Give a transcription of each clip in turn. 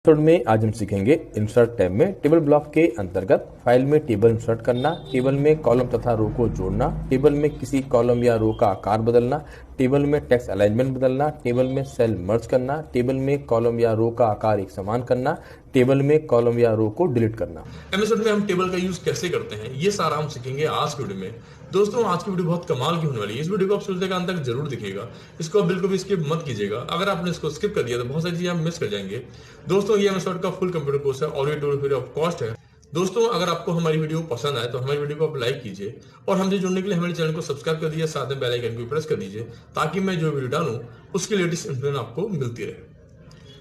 Episode में आज हम सीखेंगे इंसर्ट टैब में टेबल ब्लॉक के अंतर्गत फाइल में टेबल इंसर्ट करना, टेबल में कॉलम तथा रो को जोड़ना, टेबल में किसी कॉलम या रो का आकार बदलना, टेबल में टेक्स्ट अलाइनमेंट बदलना, टेबल में सेल मर्ज करना, टेबल में कॉलम या रो का आकार एक समान करना, टेबल में कॉलम या रो को डिलीट करना। एपिसोड में हम टेबल का यूज कैसे करते हैं ये सारा हम सीखेंगे आज की वीडियो में। दोस्तों आज की वीडियो बहुत कमाल की होने वाली है। इस वीडियो को आप शुरू से अंत तक जरूर दिखेगा। इसको आप बिल्कुल भी स्किप मत कीजिएगा। अगर आपने इसको स्किप कर दिया तो बहुत सारी चीजें आप मिस कर जाएंगे। दोस्तों ये एपिसोड का फुल कंप्यूटर कोर्स है और ये टोटल फ्री ऑफ कॉस्ट है। दोस्तों अगर आपको हमारी वीडियो पसंद आए तो हमारी वीडियो को आप लाइक कीजिए और हमसे जुड़ने के लिए हमारे चैनल को सब्सक्राइब कर दीजिए, साथ में बेल आइकन को प्रेस कर दीजिए ताकि मैं जो वीडियो डालूं उसकी लेटेस्ट इन्फॉर्मेशन आपको मिलती रहे।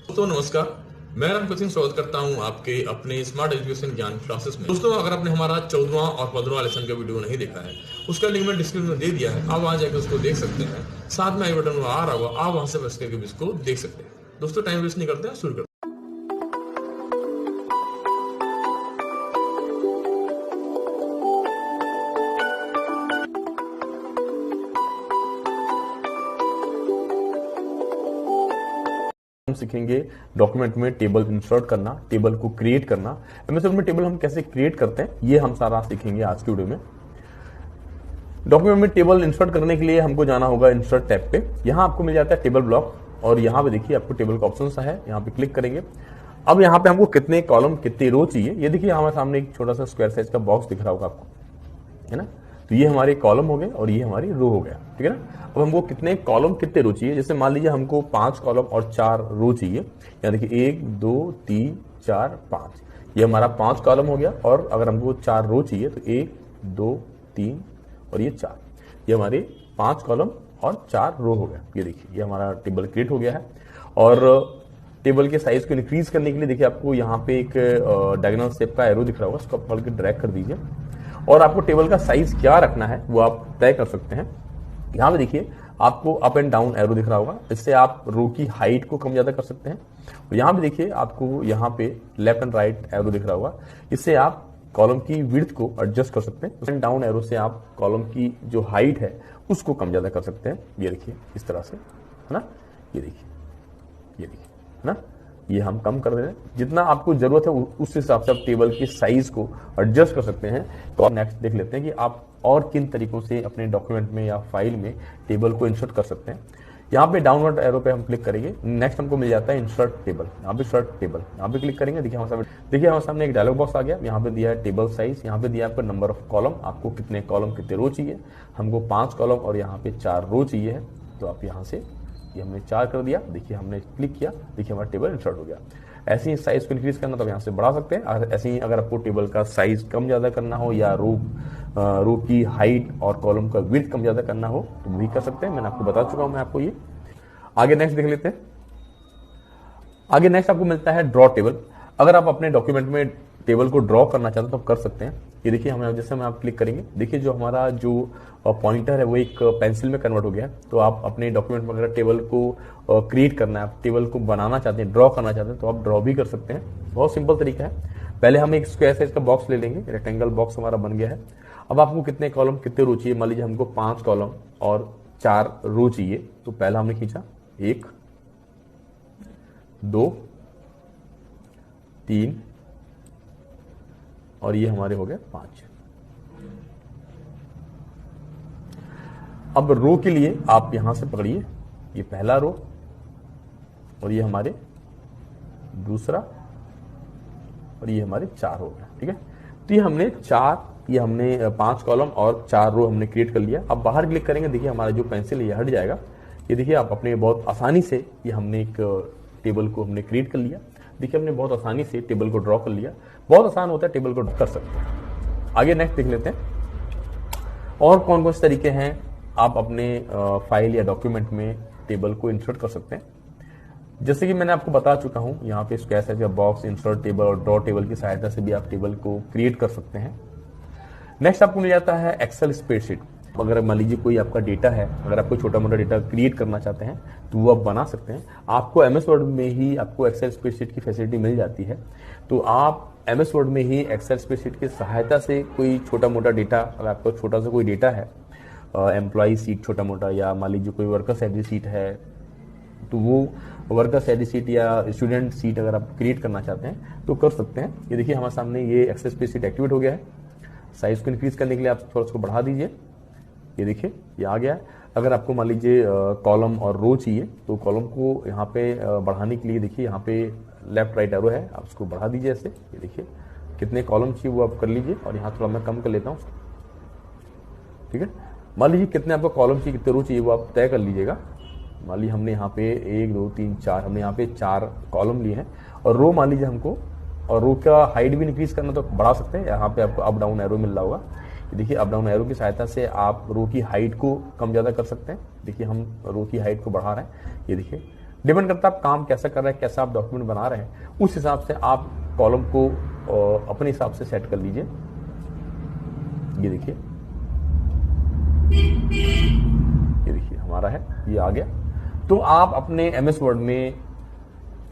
दोस्तों नमस्कार, मैं राम सिंह स्वागत करता हूं आपके अपने स्मार्ट एजुकेशन ज्ञान क्लासेस में। दोस्तों अगर आपने हमारा 14वां और 15वां लेसन का वीडियो नहीं देखा है उसका लिंक मैं डिस्क्रिप्शन में दे दिया है, आप वहां जाकर उसको देख सकते हैं। साथ में आई बटन आ रहा होगा, आप वहां से प्रेस करके भी इसको देख सकते हैं। दोस्तों टाइम वेस्ट नहीं करते हैं, शुरू करते हैं। हम सीखेंगे डॉक्यूमेंट में टेबल इंसर्ट करना, टेबल को क्रिएट करना। एमएस वर्ड में टेबल हम कैसे क्रिएट करते हैं ये हम सारा सीखेंगे आज की वीडियो में। डॉक्यूमेंट में टेबल इंसर्ट करने के लिए हमको जाना होगा इंसर्ट टैब पे। यहाँ आपको मिल जाता है टेबल ब्लॉक और यहाँ पे देखिए आपको टेबल का ऑप्शन सा है, यहाँ पे क्लिक करेंगे। अब यहाँ पे हमको कितने कॉलम कितने रो चाहिए ये देखिए हमारे सामने एक छोटा सा स्क्वायर साइज का बॉक्स दिख रहा होगा आपको, है ना। तो ये हमारे कॉलम हो गए और ये हमारी रो हो गया, ठीक है ना। अब हमको कितने कॉलम कितने रो चाहिए, जैसे मान लीजिए हमको 5 कॉलम और 4 रो चाहिए। यानी कि 1 2 3 4 5, ये हमारा 5 कॉलम हो गया। और अगर हमको 4 रो चाहिए तो 1 2 3 और ये 4, ये हमारे 5 कॉलम और 4 रो हो गया। ये देखिए ये हमारा टेबल क्रिएट हो गया है। और टेबल के साइज को इंक्रीज करने के लिए देखिए आपको यहाँ पे एक डायगोनल शेप का एरो दिख रहा होगा, उसको आप पकड़ के ड्रैग कर दीजिए और आपको टेबल का साइज क्या रखना है वो आप तय कर सकते हैं। यहाँ पे देखिए आपको अप एंड डाउन एरो दिख रहा होगा, इससे आप रो की हाइट को कम ज्यादा कर सकते हैं। और यहाँ पे देखिए आपको यहाँ पे लेफ्ट एंड राइट एरो दिख रहा होगा, इससे आप कॉलम की विड्थ को एडजस्ट कर सकते हैं। अप एंड डाउन एरो से आप कॉलम की जो हाइट है उसको कम ज्यादा कर सकते हैं। ये देखिए इस तरह से, है ना। ये देखिए है ना, ये हम कम कर रहे हैं। जितना आपको जरूरत है उस हिसाब से आप टेबल की साइज को एडजस्ट कर सकते हैं। तो नेक्स्ट देख लेते हैं कि आप और किन तरीकों से अपने डॉक्यूमेंट में या फाइल में टेबल को इंसर्ट कर सकते हैं। यहाँ पे डाउनवर्ड एरो पे हम क्लिक करेंगे, नेक्स्ट हमको मिल जाता है इंसर्ट टेबल। यहाँ पे इंसर्ट टेबल, यहाँ पे क्लिक करेंगे। देखिए हमारे सामने एक डायलॉग बॉक्स आ गया। यहाँ पे दिया है टेबल साइज, यहाँ पे दिया है आपका नंबर ऑफ कॉलम, आपको कितने कॉलम कितने रो चाहिए। हमको 5 कॉलम और यहाँ पे 4 रो चाहिए है, तो आप यहाँ से ये हमने 4 कर दिया। देखिए हमने क्लिक किया, देखिए हमारा टेबल इंसर्ट हो गया। ऐसे ही साइज को इंक्रीज करना तो आप यहाँ से बढ़ा सकते हैं। ऐसे ही अगर आपको टेबल का साइज कम ज्यादा करना हो या रो की हाइट और कॉलम का विड्थ कम ज्यादा करना हो तो भी कर सकते हैं। मैंने आपको बता चुका हूं मैं आपको ये। आगे नेक्स्ट देख लेते हैं। आगे नेक्स्ट आपको मिलता है ड्रॉ टेबल। अगर आप अपने डॉक्यूमेंट में टेबल को ड्रॉ करना चाहते हैं तो आप कर सकते हैं। ये देखिए हमें जैसे हम आप क्लिक करेंगे, देखिए जो हमारा जो पॉइंटर है वो एक पेंसिल में कन्वर्ट हो गया है। तो आप अपने डॉक्यूमेंट में अगर टेबल को क्रिएट करना है, आप टेबल को बनाना चाहते हैं, ड्रॉ करना चाहते हैं तो आप ड्रॉ भी कर सकते हैं। बहुत सिंपल तरीका है। पहले हम एक स्क्वायर साइज का बॉक्स ले लेंगे, रेक्टेंगल बॉक्स हमारा बन गया है। अब आपको कितने कॉलम कितने रो चाहिए, मान लीजिए हमको 5 कॉलम और 4 रो चाहिए। तो पहला हमने खींचा 1 2 3 और ये हमारे हो गए 5। अब रो के लिए आप यहां से पकड़िए, ये पहला रो और ये हमारे दूसरा और ये हमारे 4 हो गया, ठीक है। तो ये हमने 5 कॉलम और 4 रो हमने क्रिएट कर लिया। अब बाहर क्लिक करेंगे, देखिए हमारा जो पेंसिल है ये हट जाएगा। ये देखिए आप अपने बहुत आसानी से ये हमने एक टेबल को हमने क्रिएट कर लिया। देखिए हमने बहुत आसानी से टेबल को ड्रॉ कर लिया। बहुत आसान होता है, टेबल को कर सकते हैं। आगे नेक्स्ट देख लेते हैं और कौन कौन से तरीके हैं आप अपने फाइल या डॉक्यूमेंट में टेबल को इंसर्ट कर सकते हैं। जैसे कि मैंने आपको बता चुका हूं, यहाँ पे स्क्वायर साइज का बॉक्स, इंसर्ट टेबल और ड्रॉ टेबल की सहायता से भी आप टेबल को क्रिएट कर सकते हैं। नेक्स्ट आपको मिल जाता है एक्सेल स्प्रेडशीट। अगर मान लीजिए कोई आपका डेटा है, अगर आपको छोटा मोटा डेटा क्रिएट करना चाहते हैं तो वो आप बना सकते हैं। आपको एमएस वर्ड में ही आपको एक्सेल स्प्रेडशीट की फैसिलिटी मिल जाती है। तो आप एमएस वर्ड में ही एक्सेल स्प्रेडशीट की सहायता से कोई छोटा मोटा डेटा, अगर आपका छोटा सा कोई डेटा है, एम्प्लॉय सीट छोटा मोटा, या मान लीजिए कोई वर्कर सैलरी सीट है, तो वो वर्कर सैलरी शीट या स्टूडेंट सीट अगर आप क्रिएट करना चाहते हैं तो कर सकते हैं। ये देखिए हमारे सामने ये एक्सेल स्प्रेडशीट एक्टिवेट हो गया है। साइज को इंक्रीज करने के लिए आप थोड़ा उसको बढ़ा दीजिए। ये देखिए ये आ गया है। अगर आपको मान लीजिए कॉलम और रो चाहिए तो कॉलम को यहाँ पे बढ़ाने के लिए देखिए यहाँ पे लेफ्ट राइट एरो है, आप उसको बढ़ा दीजिए ऐसे। ये देखिए कितने कॉलम चाहिए वो आप कर लीजिए और यहाँ थोड़ा मैं कम कर लेता हूँ, ठीक है। मान लीजिए कितने आपको कॉलम चाहिए, कितने रो चाहिए वो आप तय कर लीजिएगा। मान लीजिए हमने यहाँ पे 1 2 3 4 हमने यहाँ पे 4 कॉलम लिए हैं और रो मान लीजिए हमको, और रो का हाइट भी इंक्रीज करना तो बढ़ा सकते हैं। यहाँ पे आपको अप डाउन एरो मिल रहा होगा। देखिए अप डाउन एरो की सहायता से आप रो की हाइट को कम ज्यादा कर सकते हैं। देखिए हम रो की हाइट को बढ़ा रहे हैं। ये देखिए डिपेंड करता है आप काम कैसा कर रहे हैं, कैसा आप डॉक्यूमेंट बना रहे हैं, उस हिसाब से आप कॉलम को अपने हिसाब से सेट कर लीजिए। ये देखिए हमारा है, ये आ गया। तो आप अपने एमएस वर्ड में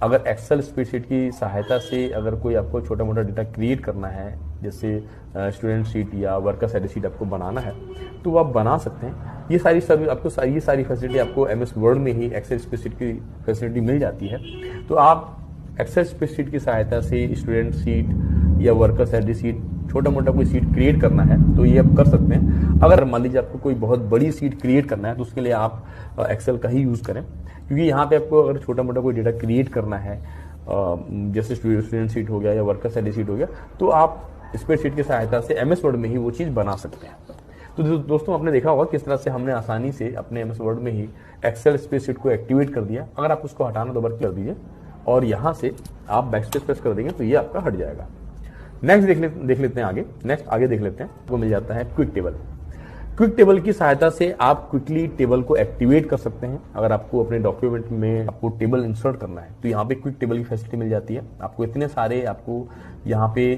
अगर एक्सेल स्प्रेडशीट की सहायता से अगर कोई आपको छोटा मोटा डेटा क्रिएट करना है, जैसे स्टूडेंट शीट या वर्कर सैलरी शीट आपको बनाना है तो आप बना सकते हैं। ये सारी सर्विस आपको, ये सारी फैसिलिटी आपको एमएस वर्ड में ही एक्सेल स्प्रेडशीट की फैसिलिटी मिल जाती है। तो आप एक्सेल स्प्रेडशीट की सहायता से स्टूडेंट शीट या वर्कर सैलरी शीट, छोटा मोटा कोई सीट क्रिएट करना है तो ये आप कर सकते हैं। अगर मान लीजिए आपको कोई बहुत बड़ी सीट क्रिएट करना है तो उसके लिए आप एक्सेल का ही यूज करें, क्योंकि यहाँ पे आपको अगर छोटा मोटा कोई डेटा क्रिएट करना है, जैसे स्टूडेंट सीट हो गया या वर्कर सैलरी सीट हो गया, तो आप स्प्रेडशीट की सहायता से एमएस वर्ड में ही वो चीज बना सकते हैं। तो दोस्तों आपने देखा होगा किस तरह से हमने आसानी से अपने एमएस वर्ड में ही एक्सेल स्प्रेडशीट को एक्टिवेट कर दिया। अगर आप उसको हटाना तो बर्क कर दीजिए और यहाँ से आप बैकस्पेस प्रेस कर देंगे तो ये आपका हट जाएगा। नेक्स्ट देख लेते हैं आगे। नेक्स्ट आगे देख लेते हैं, वो मिल जाता है क्विक टेबल। क्विक टेबल की सहायता से आप क्विकली टेबल को एक्टिवेट कर सकते हैं। अगर आपको अपने डॉक्यूमेंट में आपको टेबल इंसर्ट करना है तो यहाँ पे क्विक टेबल की फैसिलिटी मिल जाती है। आपको इतने सारे आपको यहाँ पे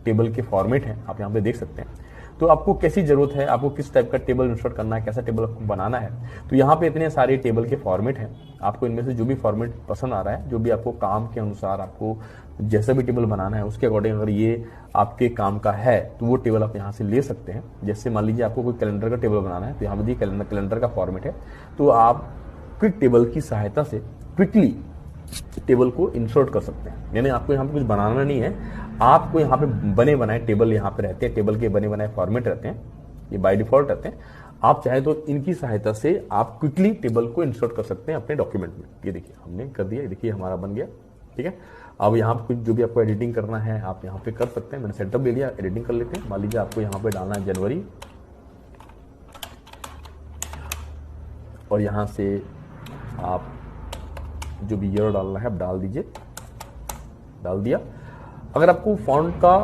टेबल के फॉर्मेट हैं, आप यहाँ पे देख सकते हैं। तो आपको कैसी जरूरत है, आपको किस टाइप का टेबल इंसर्ट करना है, कैसा टेबल आपको बनाना है, तो यहाँ पे इतने सारे टेबल के फॉर्मेट हैं। आपको इनमें से जो भी फॉर्मेट पसंद आ रहा है, जो भी आपको काम के अनुसार आपको जैसा भी टेबल बनाना है उसके अकॉर्डिंग अगर ये आपके काम का है तो वो टेबल आप यहाँ से ले सकते हैं। जैसे मान लीजिए आपको कोई कैलेंडर का टेबल बनाना है तो यहाँ पे कैलेंडर का फॉर्मेट है, तो आप क्विक टेबल की सहायता से क्विकली टेबल को इंसर्ट कर सकते हैं। यानी आपको यहाँ पे कुछ बनाना नहीं है, आपको यहाँ पे बने बनाए टेबल यहाँ पे रहते हैं, टेबल के बने बनाए फॉर्मेट रहते हैं, ये बाय डिफॉल्ट रहते हैं। आप चाहे तो इनकी सहायता से आप क्विकली टेबल को इंसर्ट कर सकते हैं अपने डॉक्यूमेंट में। ये देखिए हमने कर दिया, देखिए हमारा बन गया, ठीक है। अब यहाँ पे कुछ जो भी आपको एडिटिंग करना है आप यहाँ पे कर सकते हैं। मैंने सेटअप ले लिया, एडिटिंग कर लेते हैं। मान लीजिए आपको यहाँ पे डालना है जनवरी और यहाँ से आप जो भी ईयर डालना है आप डाल दीजिए, डाल दिया। अगर आपको फॉन्ट का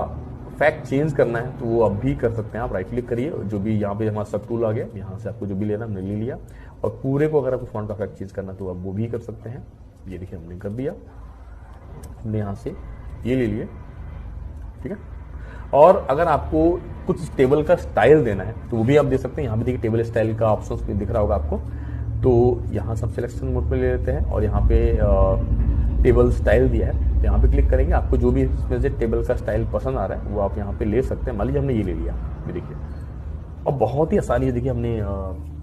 फैक्ट चेंज करना है तो वो आप भी कर सकते हैं। आप राइट क्लिक करिए, जो भी यहाँ पे हमारा सब टूल आ गया, यहाँ से आपको जो भी लेना हमने ले लिया। और पूरे को अगर आपको फॉन्ट का फैक्ट चेंज करना है तो आप वो भी कर सकते हैं। ये देखिए हमने कर दिया, हमने यहाँ से ये ले लिए, ठीक है। और अगर आपको कुछ टेबल का स्टाइल देना है तो वो भी आप दे सकते हैं। यहाँ पे देखिए टेबल स्टाइल का ऑप्शन दिख रहा होगा आपको, तो यहाँ सब सिलेक्शन मोड पे ले लेते हैं और यहाँ पे टेबल स्टाइल दिया है, तो यहाँ पे क्लिक करेंगे। आपको जो भी इसमें से टेबल का स्टाइल पसंद आ रहा है वो आप यहाँ पे ले सकते हैं। मान लीजिए हमने ये ले लिया, ये देखिए, और बहुत ही आसानी है। देखिए हमने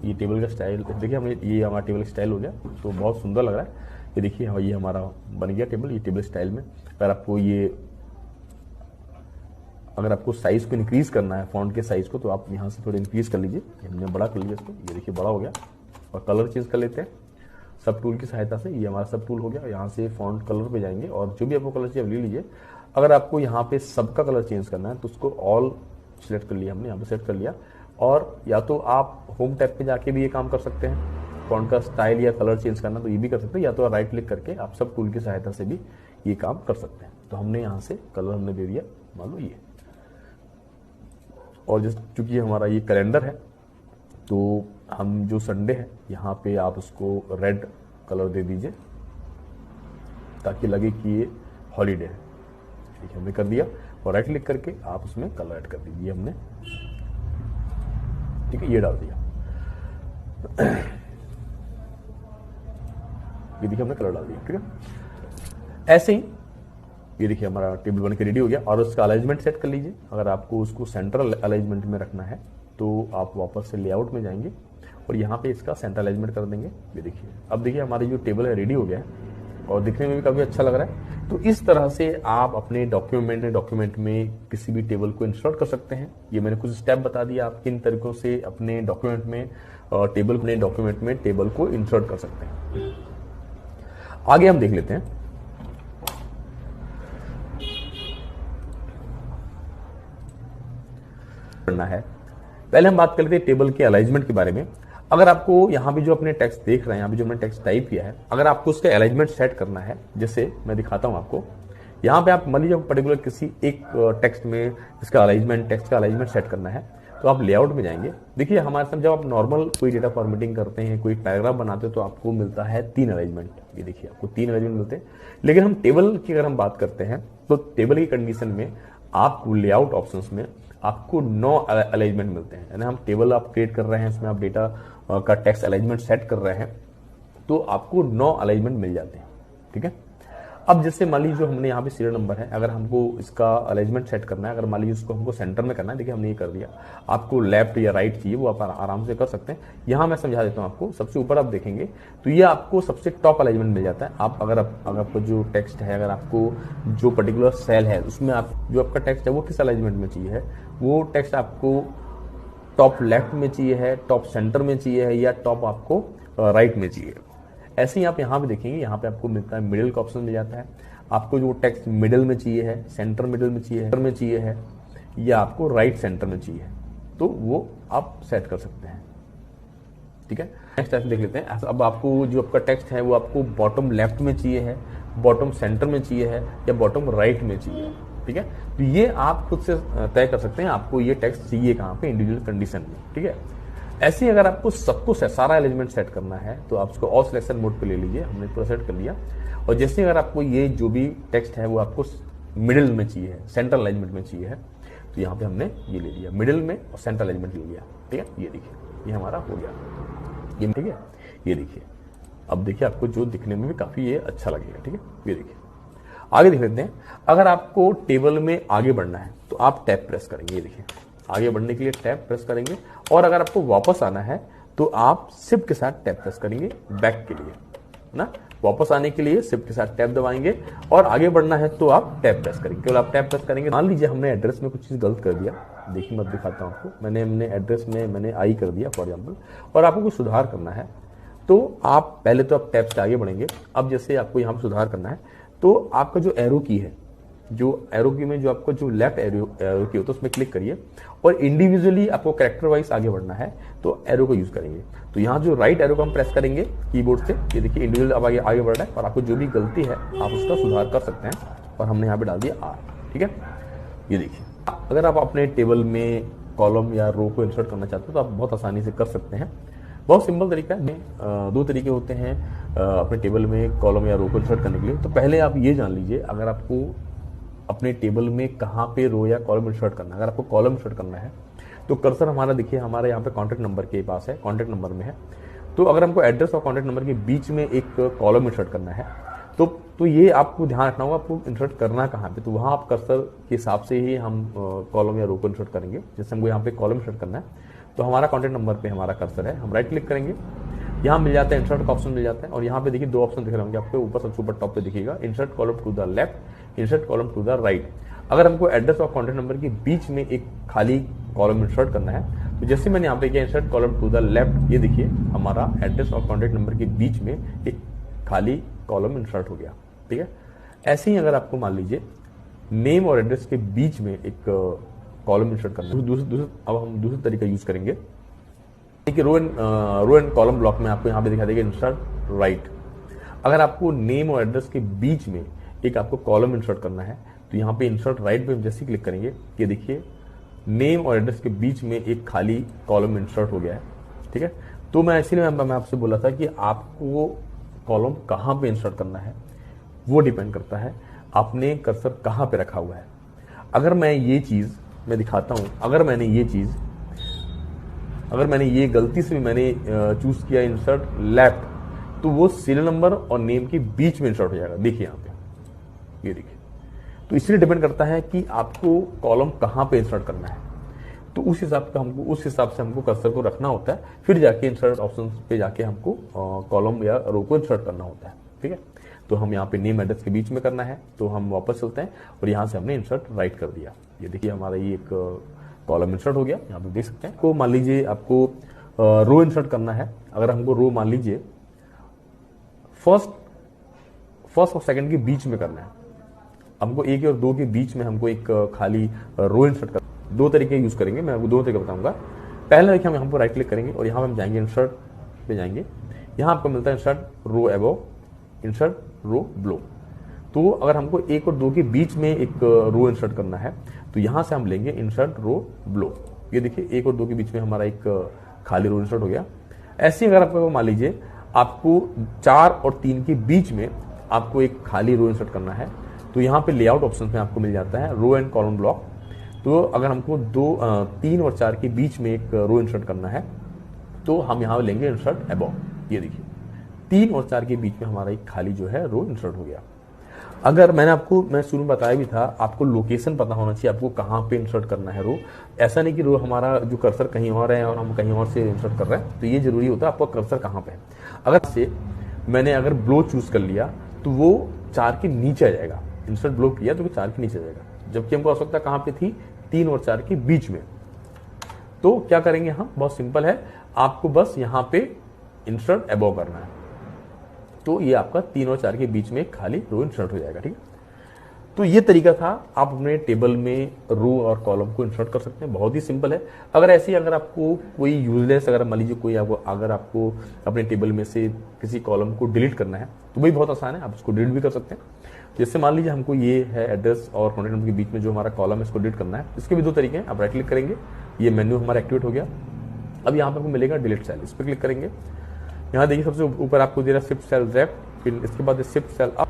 ये टेबल का स्टाइल, देखिए हमने ये हमारा टेबल स्टाइल हो गया, तो बहुत सुंदर लग रहा है। ये देखिए ये हमारा बन गया टेबल, ये टेबल स्टाइल में। अगर आपको साइज को इंक्रीज करना है फॉन्ट के साइज को तो आप यहाँ से थोड़ा इंक्रीज कर लीजिए। हमने बड़ा कर लिया इसको, ये देखिए बड़ा हो गया। और कलर चेंज कर लेते हैं सब टूल की सहायता से। ये हमारा सब टूल हो गया। यहाँ से फॉन्ट कलर पे जाएंगे और जो भी आपको कलर चाहिए आप ले लीजिए। अगर आपको यहाँ पे सबका कलर चेंज करना है तो उसको ऑल सिलेक्ट कर लिया हमने, यहाँ पे सेलेक्ट कर लिया। और या तो आप होम टैब पे जाके भी ये काम कर सकते हैं, फॉन्ट का स्टाइल या कलर चेंज करना तो ये भी कर सकते हैं, या तो राइट क्लिक करके आप सब टूल की सहायता से भी ये काम कर सकते हैं। तो हमने यहाँ से कलर हमने दे दिया, मान लो ये। और जिस चूंकि हमारा ये कैलेंडर है तो हम जो संडे है यहाँ पे आप उसको रेड कलर दे दीजिए ताकि लगे कि ये हॉलीडे है। ठीक है, हमने कर दिया। और राइट क्लिक करके आप उसमें कलर ऐड कर दीजिए हमने, ठीक है, ये डाल दिया। ये देखिए हमने कलर डाल दिया, ठीक है। ऐसे ही ये देखिए हमारा टेबल बन के रेडी हो गया। और उसका अलाइनमेंट सेट कर लीजिए। अगर आपको उसको सेंट्रल अलाइनमेंट में रखना है तो आप वापस से लेआउट में जाएंगे और यहाँ पे इसका सेंट्रलाइजमेंट कर देंगे। ये देखिए, अब देखिए हमारी जो टेबल है रेडी हो गया है और दिखने में भी काफ़ी अच्छा लग रहा है। तो इस तरह से आप अपने डॉक्यूमेंट में किसी भी टेबल को इंसर्ट कर सकते हैं। ये मैंने कुछ स्टेप बता दिया आप किन तरीकों से अपने डॉक्यूमेंट में टेबल को इंसर्ट कर सकते हैं। आगे हम देख लेते हैं। करना है, पहले हम बात कर लेते हैं टेबल के अलाइनमेंट के बारे में। अगर आपको यहाँ पे जो अपने टेक्स्ट देख रहे हैं, यहाँ पे जो हमने टेक्स्ट टाइप किया है, अगर आपको उसका अलाइनमेंट सेट करना है, जैसे मैं दिखाता हूँ आपको, यहाँ पे आप मान लीजिए पर्टिकुलर किसी एक टेक्स्ट में इसका टेक्स्ट का अलाइनमेंट सेट करना है, तो आप लेआउट में जाएंगे। देखिए हमारे साथ जब आप नॉर्मल कोई डेटा फॉर्मेटिंग करते हैं, कोई पैराग्राफ बनाते हैं, तो आपको मिलता है 3 अलाइनमेंट। ये देखिए आपको 3 अलाइनमेंट मिलते हैं। लेकिन हम टेबल की अगर हम बात करते हैं, तो टेबल की कंडीशन में आपको लेआउट ऑप्शंस में आपको 9 अलाइनमेंट मिलते हैं। यानी हम टेबल आप क्रिएट कर रहे हैं, इसमें आप डेटा का टेक्स्ट अलाइनमेंट सेट कर रहे हैं, तो आपको 9 अलाइनमेंट मिल जाते हैं। ठीक है, अब जैसे मान लीजिए जो हमने यहाँ पे सीरियल नंबर है, अगर हमको इसका अलाइनमेंट सेट करना है, अगर मान लीजिए उसको हमको सेंटर में करना है, देखिए हमने ये कर दिया। आपको लेफ्ट या राइट चाहिए वो आप आराम से कर सकते हैं। यहाँ मैं समझा देता हूँ आपको। सबसे ऊपर आप देखेंगे तो ये आपको सबसे टॉप अलाइनमेंट मिल जाता है। आप अगर आपको जो टेक्स्ट है, अगर आपको जो पर्टिकुलर सेल है उसमें आप जो आपका टेक्स्ट है वो किस अलाइनमेंट में चाहिए है, वो टेक्स्ट आपको टॉप लेफ्ट में चाहिए है, टॉप सेंटर में चाहिए है, या टॉप आपको राइट में चाहिए। ऐसे ही आप यहाँ पे देखेंगे, यहाँ पे आपको मिलता है मिडिल का ऑप्शन मिल जाता है। आपको जो टेक्स्ट मिडिल में चाहिए है, सेंटर मिडिल में चाहिए है, या आपको राइट सेंटर में चाहिए है, तो वो आप सेट कर सकते हैं। ठीक है, नेक्स्ट ऐसे देख लेते हैं। अब आपको जो आपका टेक्स्ट है वो आपको बॉटम लेफ्ट में चाहिए है, बॉटम सेंटर में चाहिए है, या बॉटम राइट में चाहिए है। ठीक है, तो ये आप खुद से तय कर सकते हैं आपको ये टेक्स्ट चाहिए कहाँ पे, इंडिविजुअल कंडीशन में। ठीक है, ऐसे ही अगर आपको सबको सारा एलिमेंट सेट करना है, तो आप उसको ऑल सिलेक्शन मोड पे ले लीजिए। हमने पूरा सेट कर लिया। और जैसे अगर आपको ये जो भी टेक्स्ट है वो आपको मिडिल में चाहिए है, सेंट्रल अलाइनमेंट में चाहिए है, तो यहाँ पे हमने ये ले लिया, मिडिल में और सेंट्रल अलाइनमेंट ले लिया। ठीक है, ये देखिए ये हमारा हो गया ये। ठीक है, ये देखिए, अब देखिए आपको जो दिखने में भी काफी ये अच्छा लगेगा। ठीक है, ये देखिए। आगे देख लेते हैं। अगर आपको टेबल में आगे बढ़ना है तो आप टैब प्रेस करेंगे। ये देखिए, आगे बढ़ने के लिए टैब प्रेस करेंगे। और अगर आपको वापस आना है तो आप शिफ्ट के साथ टैब प्रेस करेंगे बैक के लिए ना। वापस आने के लिए शिफ्ट के साथ टैब दबाएंगे, और आगे बढ़ना है तो आप टैब प्रेस करेंगे। केवल आप टैब प्रेस करेंगे। मान लीजिए हमने एड्रेस में कुछ चीज गलत कर दिया, देखिए मैं दिखाता हूं आपको। मैंने एड्रेस में मैंने आई कर दिया फॉर एग्जाम्पल, और आपको कुछ सुधार करना है, तो आप पहले तो आप टैब से आगे बढ़ेंगे। अब जैसे आपको यहाँ पर सुधार करना है, तो आपका जो एरो की है, जो एरो की में जो आपको जो लेफ्ट एरो की होता है उसमें क्लिक करिए, और इंडिविजुअली आपको कैरेक्टर वाइज आगे बढ़ना है तो एरो को यूज करेंगे। तो यहाँ जो राइट एरो को हम प्रेस करेंगे कीबोर्ड से, ये देखिए इंडिविजुअल अब आगे बढ़ रहा है, और आपको जो भी गलती है आप उसका सुधार कर सकते हैं। और हमने यहाँ पे डाल दिया आर। ठीक है, ये देखिए, अगर आप अपने टेबल में कॉलम या रो को इंसर्ट करना चाहते हो तो आप बहुत आसानी से कर सकते हैं। बहुत सिंपल तरीका है। 2 तरीके होते हैं अपने टेबल में कॉलम या रो को इंसर्ट करने के लिए। तो पहले आप ये जान लीजिए, अगर आपको अपने टेबल में कहाँ पे रो या कॉलम इंसर्ट करना है। अगर आपको कॉलम इंसर्ट करना है तो कर्सर हमारा देखिए हमारे यहाँ पे कॉन्टैक्ट नंबर के पास है, कॉन्टैक्ट नंबर में है। तो अगर हमको एड्रेस और कॉन्टैक्ट नंबर के बीच में एक कॉलम इंसर्ट करना है, तो ये आपको ध्यान रखना होगा आपको इंसर्ट करना कहाँ पे। तो वहाँ आप कर्सर के हिसाब से ही हम कॉलम या रो को इंसर्ट करेंगे। जैसे हमको यहाँ पे कॉलम इंसर्ट करना है, तो हमारा कॉन्टैक्ट नंबर पे हमारा कर्सर है, हम राइट क्लिक करेंगे, यहाँ मिल जाता है इंसर्ट का ऑप्शन मिल जाता है। और यहाँ पे देखिए 2 ऑप्शन दिख रहे होंगे आपको, ऊपर सबसे ऊपर टॉप पे दिखेगा insert column to the left, insert column to the right. अगर हमको एड्रेस और कॉन्टैक्ट नंबर के बीच में एक खाली कॉलम इंसर्ट करना है, तो जैसे मैंने यहाँ पे किया insert column to the left, ये देखिए हमारा एड्रेस और कॉन्टैक्ट नंबर के बीच में एक खाली कॉलम इंसर्ट हो गया। ठीक है, ऐसे ही अगर आपको मान लीजिए नेम और एड्रेस के बीच में एक कॉलम इंसर्ट करना है, अब हम दूसरा तरीका यूज करेंगे। देखिए रो एंड कॉलम ब्लॉक में आपको यहाँ पे दिखा देगा इंसर्ट राइट। अगर आपको नेम और एड्रेस के बीच में एक आपको कॉलम इंसर्ट करना है, तो यहाँ पे इंसर्ट राइट पे जैसे क्लिक करेंगे, ये देखिए नेम और एड्रेस के बीच में एक खाली कॉलम इंसर्ट हो गया है। ठीक है, तो मैं इसीलिए मैं आपसे बोला था कि आपको कॉलम कहाँ पे इंसर्ट करना है वो डिपेंड करता है आपने कर्सर कहाँ पे रखा हुआ है। अगर मैं ये चीज मैं दिखाता हूं, अगर मैंने ये गलती से भी मैंने चूज किया इंसर्ट लेफ्ट, तो वो सीरियल नंबर और नेम के बीच में इंसर्ट हो जाएगा। देखिए यहाँ पे, ये देखिए। तो इसलिए डिपेंड करता है कि आपको कॉलम कहाँ पे इंसर्ट करना है। तो उस हिसाब से हमको कर्सर को रखना होता है, फिर जाके इंसर्ट ऑप्शन पे जाके हमको कॉलम या रो को इंसर्ट करना होता है। ठीक है, तो हम यहाँ पे नेम एड्रेस के बीच में करना है, तो हम वापस चलते हैं और यहाँ से हमने इंसर्ट राइट कर दिया। ये देखिए हमारा ये एक कॉलम इंसर्ट हो गया, यहाँ पे देख सकते हैं। तो मान लीजिए आपको रो इंसर्ट करना है, अगर हमको रो मान लीजिए फर्स्ट और सेकंड के बीच में करना है, हमको 1 और 2 के बीच में हमको एक खाली रो इंसर्ट कर, 2 तरीके यूज करेंगे, मैं आपको 2 तरीके बताऊंगा। पहले देखिए हम यहाँ पर राइट क्लिक करेंगे और यहाँ पर हम जाएंगे इंसर्ट पे जाएंगे, यहाँ आपको मिलता है insert row above, insert row below. तो अगर हमको 1 और 2 के बीच में एक रो इंसर्ट करना है तो यहाँ से हम लेंगे इंसर्ट रो बिलो। ये देखिए 1 और 2 के बीच में हमारा एक खाली रो इंसर्ट हो गया। ऐसे अगर आपको मान लीजिए आपको 4 और 3 के बीच में आपको एक खाली रो इंसर्ट करना है, तो यहाँ पे लेआउट ऑप्शन में आपको मिल जाता है रो एंड कॉलम ब्लॉक। तो अगर हमको 3 और 4 के बीच में एक रो इंसर्ट करना है तो हम यहाँ लेंगे इंसर्ट अबव। ये देखिए 3 और 4 के बीच में हमारा एक खाली जो है रो इंसर्ट हो गया। अगर मैं शुरू में बताया भी था, आपको लोकेशन पता होना चाहिए, आपको कहाँ पे इंसर्ट करना है रो। ऐसा नहीं कि रो हमारा जो कर्सर कहीं और है और हम कहीं और से इंसर्ट कर रहे हैं, तो ये जरूरी होता है आपका कर्सर कहाँ पे है। अगर ब्लो चूज कर लिया तो वो 4 के नीचे आ जाएगा, इंसर्ट ब्लो किया तो 4 के नीचे आ जाएगा, जबकि हमको आवश्यकता कहाँ पे थी 3 और 4 के बीच में। तो क्या करेंगे हम, बहुत सिंपल है, आपको बस यहाँ पे इंसर्ट अबव करना है, तो ये आपका 3 और 4 के बीच में खाली रो इंसर्ट हो जाएगा। ठीक है, तो ये तरीका था, आप अपने टेबल में रो और कॉलम को इंसर्ट कर सकते हैं, बहुत ही सिंपल है। अगर आपको कोई यूजलेस, अगर मान लीजिए अगर आपको अपने टेबल में से किसी कॉलम को डिलीट करना है तो वही बहुत आसान है, आप उसको डिलीट भी कर सकते हैं। जैसे मान लीजिए हमको ये है एड्रेस और कॉन्टैक्ट नंबर के बीच में जो हमारा कॉलम है इसको डिलीट करना है, इसके भी 2 तरीके हैं। आप राइट क्लिक करेंगे, ये मेन्यू हमारा एक्टिवेट हो गया। अब यहाँ पर आपको मिलेगा डिलीट सेल, इस पर क्लिक करेंगे। यहाँ देखिए सबसे ऊपर आपको दे रहा है शिफ्ट सेल लेफ्ट, फिर इसके बाद शिफ्ट सेल अप।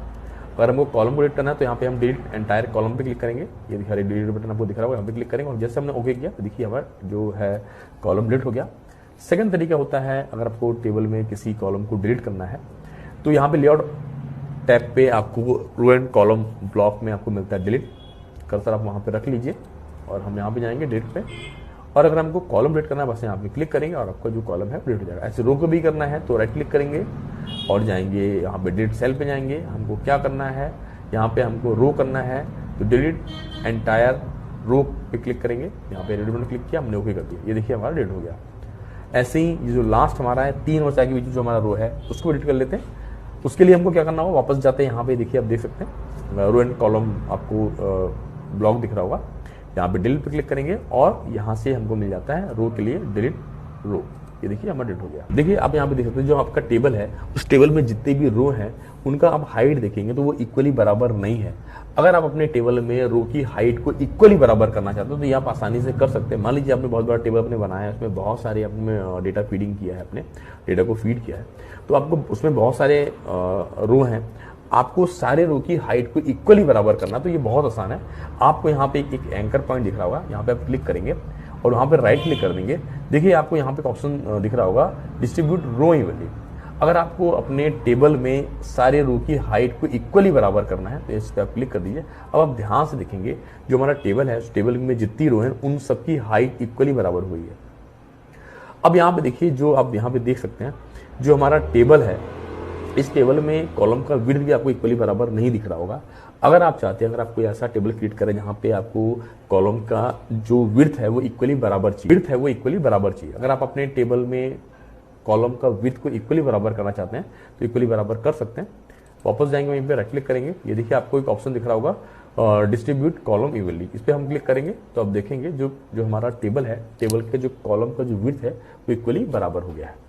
अगर हमको कॉलम को डिलीट करना है तो यहाँ पे हम डिलीट एंटायर कॉलम पे क्लिक करेंगे, ये दिखा रहा है डिलीट बटन आपको दिख रहा होगा, यहाँ पे क्लिक करेंगे और जैसे हमने ओके किया तो देखिए हमारा जो है कॉलम डिलीट हो गया। सेकंड तरीका होता है, अगर आपको टेबल में किसी कॉलम को डिलीट करना है तो यहाँ पे लेआउट टैब पे आपको रो एंड कॉलम ब्लॉक में आपको मिलता है डिलीट, कर्सर आप वहाँ पे रख लीजिए और हम यहाँ पे जाएंगे डिलीट पे। और अगर हमको कॉलम डिलीट करना है बस यहाँ पे क्लिक करेंगे और आपका जो कॉलम है डिलीट हो जाएगा। ऐसे रो को भी करना है तो राइट क्लिक करेंगे और जाएंगे यहाँ पे डिलीट सेल पे जाएंगे। हमको क्या करना है, यहाँ पे हमको रो करना है तो डिलीट एंटायर रो पे क्लिक करेंगे, यहाँ पे डिलीट बटन क्लिक किया, हमने ओके कर दिया, ये देखिए हमारा डिलीट हो गया। ऐसे ही ये जो लास्ट हमारा है 3 और 4 के बीच जो हमारा रो है उसको डिलीट कर लेते हैं। उसके लिए हमको क्या करना होगा, वापस जाते हैं, यहाँ पे देखिए आप देख सकते हैं रो एंड कॉलम आपको ब्लॉक दिख रहा होगा, यहाँ पे डिलीट पे क्लिक करेंगे और यहाँ से हमको मिल जाता है रो के लिए डिलीट रो। ये देखिए हमारा डिलीट हो गया। देखिए आप यहाँ पे देख सकते हैं जो आपका टेबल है उस टेबल में जितने भी रो हैं उनका आप हाइट देखेंगे तो वो इक्वली बराबर नहीं है। अगर आप अपने टेबल में रो की हाइट को इक्वली बराबर करना चाहते हो तो ये आप आसानी से कर सकते हैं। मान लीजिए आपने बहुत बड़ा टेबल अपने बनाया है, उसमें बहुत सारे आपने डेटा फीडिंग किया है, अपने डेटा को फीड किया है, तो आपको उसमें बहुत सारे रो हैं, आपको सारे रो की हाइट को इक्वली बराबर करना, तो ये बहुत आसान है। आपको यहाँ पे एक एंकर पॉइंट दिख रहा होगा, यहाँ पे आप क्लिक करेंगे और वहाँ पे राइट क्लिक कर देंगे। देखिए आपको यहाँ पे एक ऑप्शन दिख रहा होगा डिस्ट्रीब्यूट रो इवनली। अगर आपको अपने टेबल में सारे रो की हाइट को इक्वली बराबर करना है तो इस पर आप क्लिक कर दीजिए। अब आप ध्यान से देखेंगे जो हमारा टेबल है उस टेबल में जितनी रो है उन सबकी हाइट इक्वली बराबर हुई है। अब यहाँ पे देखिए जो आप यहाँ पे देख सकते हैं जो हमारा टेबल है, इस टेबल में कॉलम का विड्थ भी आपको इक्वली बराबर नहीं दिख रहा होगा। अगर आप चाहते हैं, अगर आप कोई ऐसा टेबल क्रिएट करें जहां पे आपको कॉलम का जो विड्थ है वो इक्वली बराबर चाहिए, अगर आप अपने टेबल में कॉलम का विड्थ को इक्वली बराबर करना चाहते हैं तो इक्वली बराबर कर सकते हैं। वापस जाएंगे, वहीं पे राइट क्लिक करेंगे, ये देखिए आपको एक ऑप्शन दिख रहा होगा डिस्ट्रीब्यूट कॉलम इवनली, इस पर हम क्लिक करेंगे तो आप देखेंगे जो हमारा टेबल है, टेबल के जो कॉलम का जो विड्थ है वो इक्वली बराबर हो गया है।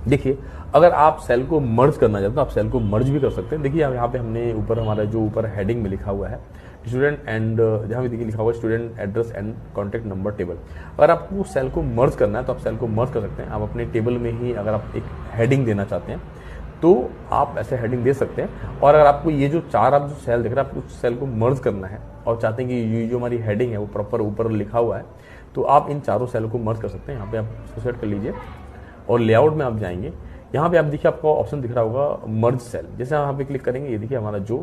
देखिए अगर आप सेल को मर्ज करना चाहते हो आप सेल को मर्ज भी कर सकते हैं। देखिए यहाँ पे हमने ऊपर हमारा जो ऊपर हेडिंग में लिखा हुआ है स्टूडेंट एंड, जहाँ भी देखिए लिखा हुआ है student address and contact number table. अगर आपको सेल को मर्ज करना है तो आप सेल को मर्ज कर सकते हैं। आप अपने टेबल में ही अगर आप एक हेडिंग देना चाहते हैं तो आप ऐसे हेडिंग दे सकते हैं। और अगर आपको ये जो चार आप जो सेल देख रहे हैं, आपको सेल को मर्ज करना है और चाहते हैं कि ये जो हमारी हेडिंग है वो प्रॉपर ऊपर लिखा हुआ है, तो आप इन चारों सेल को मर्ज कर सकते हैं। यहाँ पे आप इसको सेट कर लीजिए और लेआउट में आप जाएंगे, यहाँ पे आप देखिए आपको ऑप्शन दिख रहा होगा मर्ज सेल। जैसे आप यहाँ पे क्लिक करेंगे, ये देखिए हमारा जो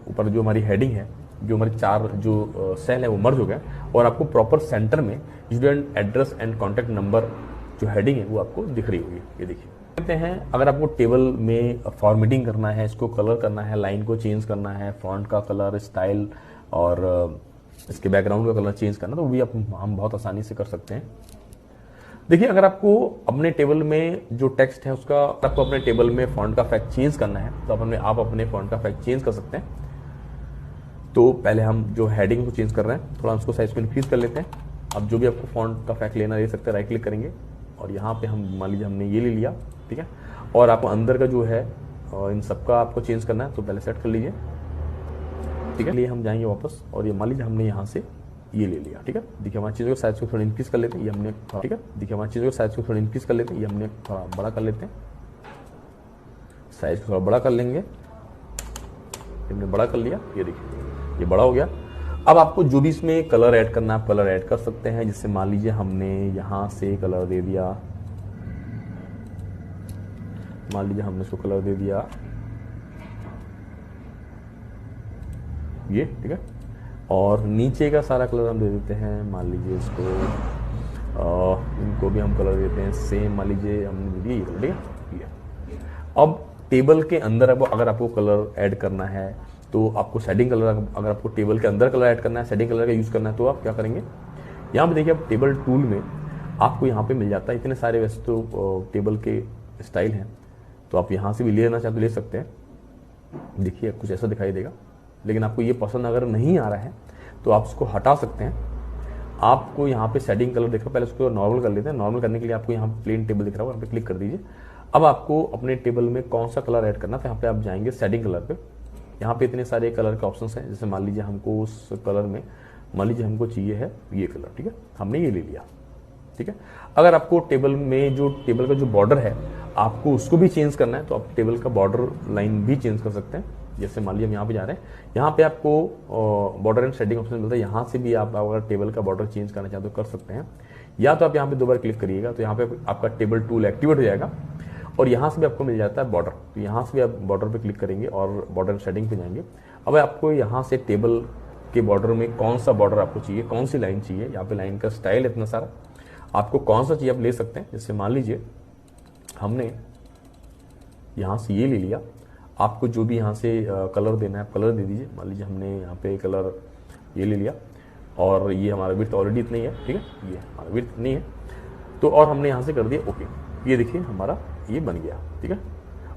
ऊपर जो हमारी हेडिंग है जो हमारे 4 जो सेल है वो मर्ज हो गए और आपको प्रॉपर सेंटर में student address and contact number जो हेडिंग है वो आपको दिख रही होगी। ये देखिए, कहते हैं अगर आपको टेबल में फॉर्मेटिंग करना है, इसको कलर करना है, लाइन को चेंज करना है, फॉन्ट का कलर, स्टाइल और इसके बैकग्राउंड का कलर चेंज करना, तो वो भी हम बहुत आसानी से कर सकते हैं। देखिए, अगर आपको अपने टेबल में जो टेक्स्ट है उसका आपको अपने टेबल में फॉन्ट का फैक्ट चेंज करना है तो आप अपने फॉन्ट का फैक्ट चेंज कर सकते हैं। तो पहले हम जो हेडिंग को चेंज कर रहे हैं, थोड़ा उसको साइज को इंक्रीज कर लेते हैं। अब जो भी आपको फॉन्ट का फैक्ट लेना ले सकते हैं, राइट क्लिक करेंगे और यहाँ पे हम मान लीजिए हमने ये ले लिया, ठीक है। और आपको अंदर का जो है इन सबका आपको चेंज करना है तो पहले सेट कर लीजिए, ठीक है। लिए हम जाएंगे वापस और ये मान लीजिए हमने यहाँ से ये ले लिया, ठीक है। देखिए, हमारी चीज़ों के साइज को थोड़ा इंक्रीज कर लेते हैं, ये हमने, ठीक है। देखिए, हमारी चीज़ों के साइज को थोड़ा इंक्रीज कर लेते हैं, ये हमने थोड़ा बड़ा कर लेते हैं, साइज को थोड़ा बड़ा कर लेंगे, हमने बड़ा कर लिया, ये देखिए ये बड़ा हो गया। अब आपको जो भी इसमें कलर ऐड करना है आप कलर ऐड कर सकते हैं। जैसे मान लीजिए हमने यहाँ से कलर दे दिया, मान लीजिए हमने इसको कलर दे दिया ये, ठीक है। और नीचे का सारा कलर हम दे देते हैं, मान लीजिए इसको इनको भी हम कलर देते हैं सेम, मान लीजिए हमने दे दिया ये कलर, ठीक है। अब टेबल के अंदर अगर आपको कलर ऐड करना है तो आपको शेडिंग कलर, अगर आपको टेबल के अंदर कलर ऐड करना है, शेडिंग कलर का यूज़ करना है तो आप क्या करेंगे, यहाँ पे देखिए, आप टेबल टूल में आपको यहाँ पे मिल जाता है इतने सारे, वैसे तो टेबल के स्टाइल हैं तो आप यहाँ से भी लेना चाहे तो ले सकते हैं। देखिए कुछ ऐसा दिखाई देगा, लेकिन आपको ये पसंद अगर नहीं आ रहा है तो आप उसको हटा सकते हैं। आपको यहाँ पे शेडिंग कलर दिख रहा है, पहले उसको नॉर्मल कर लेते हैं। नॉर्मल करने के लिए आपको यहाँ प्लेन टेबल दिख रहा है, वहाँ पे क्लिक कर दीजिए। अब आपको अपने टेबल में कौन सा कलर ऐड करना है तो यहाँ पे आप जाएंगे शेडिंग कलर पे। यहाँ पे इतने सारे कलर के ऑप्शंस हैं, जैसे मान लीजिए हमको उस कलर में, मान लीजिए हमको चाहिए है ये कलर, ठीक है, हमने ये ले लिया, ठीक है। अगर आपको टेबल में जो टेबल का जो बॉर्डर है आपको उसको भी चेंज करना है तो आप टेबल का बॉर्डर लाइन भी चेंज कर सकते हैं। जैसे मान लीजिए हम यहाँ पे जा रहे हैं, यहाँ पे आपको बॉर्डर एंड शेडिंग ऑप्शन मिलता है, यहाँ से भी आप अगर टेबल का बॉर्डर चेंज करना चाहते तो कर सकते हैं। या तो आप यहाँ पे 2 बार क्लिक करिएगा तो यहाँ पे आपका टेबल टूल एक्टिवेट हो जाएगा और यहाँ से भी आपको मिल जाता है बॉर्डर, तो यहाँ से भी आप बॉर्डर पे क्लिक करेंगे और बॉर्डर शेडिंग पे जाएंगे। अब आपको यहाँ से टेबल के बॉर्डर में कौन सा बॉर्डर आपको चाहिए, कौन सी लाइन चाहिए, यहाँ पे लाइन का स्टाइल इतना सारा, आपको कौन सा चाहिए आप ले सकते हैं। जैसे मान लीजिए हमने यहाँ से ये ले लिया, आपको जो भी यहाँ से कलर देना है आप कलर दे दीजिए। मान लीजिए हमने यहाँ पे कलर ये ले लिया और ये हमारा विड्थ ऑलरेडी इतना ही है, ठीक है, ये हमारा विड्थ नहीं है तो, और हमने यहाँ से कर दिया ओके, ये देखिए हमारा ये बन गया, ठीक है।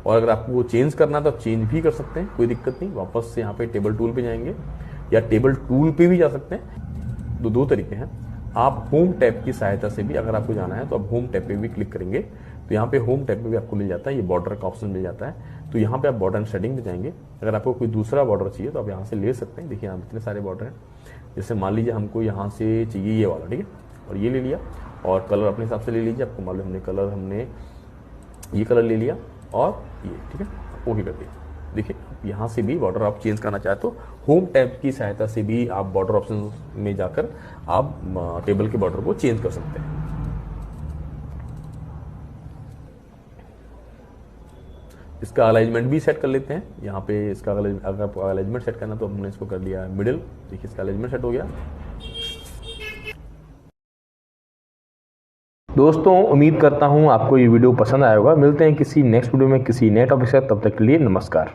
और अगर आपको वो चेंज करना है तो आप चेंज भी कर सकते हैं, कोई दिक्कत नहीं। वापस से यहाँ पे टेबल टूल पे जाएंगे या टेबल टूल पे भी जा सकते हैं। दो तरीके हैं, आप होम टैब की सहायता से भी अगर आपको जाना है तो आप होम टैब पे भी क्लिक करेंगे तो यहाँ पे होम टैब पे भी आपको मिल जाता है, ये बॉर्डर का ऑप्शन मिल जाता है। तो यहाँ पे आप बॉर्डर एंड शेडिंग पे जाएंगे, अगर आपको कोई दूसरा बॉर्डर चाहिए तो आप यहाँ से ले सकते हैं। देखिए यहाँ इतने सारे बॉर्डर हैं, जैसे मान लीजिए हमको यहाँ से चाहिए ये वाला, ठीक है, और ये ले लिया और कलर अपने हिसाब से ले लीजिए। आपको मालूम हमने ये कलर ले लिया और ये, ठीक है, ओके कर दिया। देखिए यहाँ से भी बॉर्डर आप चेंज करना चाहे तो होम टैब की सहायता से भी आप बॉर्डर ऑप्शन में जाकर आप टेबल के बॉर्डर को चेंज कर सकते हैं। इसका अलाइनमेंट भी सेट कर लेते हैं। यहाँ पे इसका अगर आपको अलाइनमेंट सेट करना तो हमने इसको कर लिया मिडिल, देखिए इसका अलाइनमेंट सेट हो गया। दोस्तों उम्मीद करता हूँ आपको ये वीडियो पसंद आया होगा। मिलते हैं किसी नेक्स्ट वीडियो में किसी नए टॉपिक से, तब तक के लिए नमस्कार।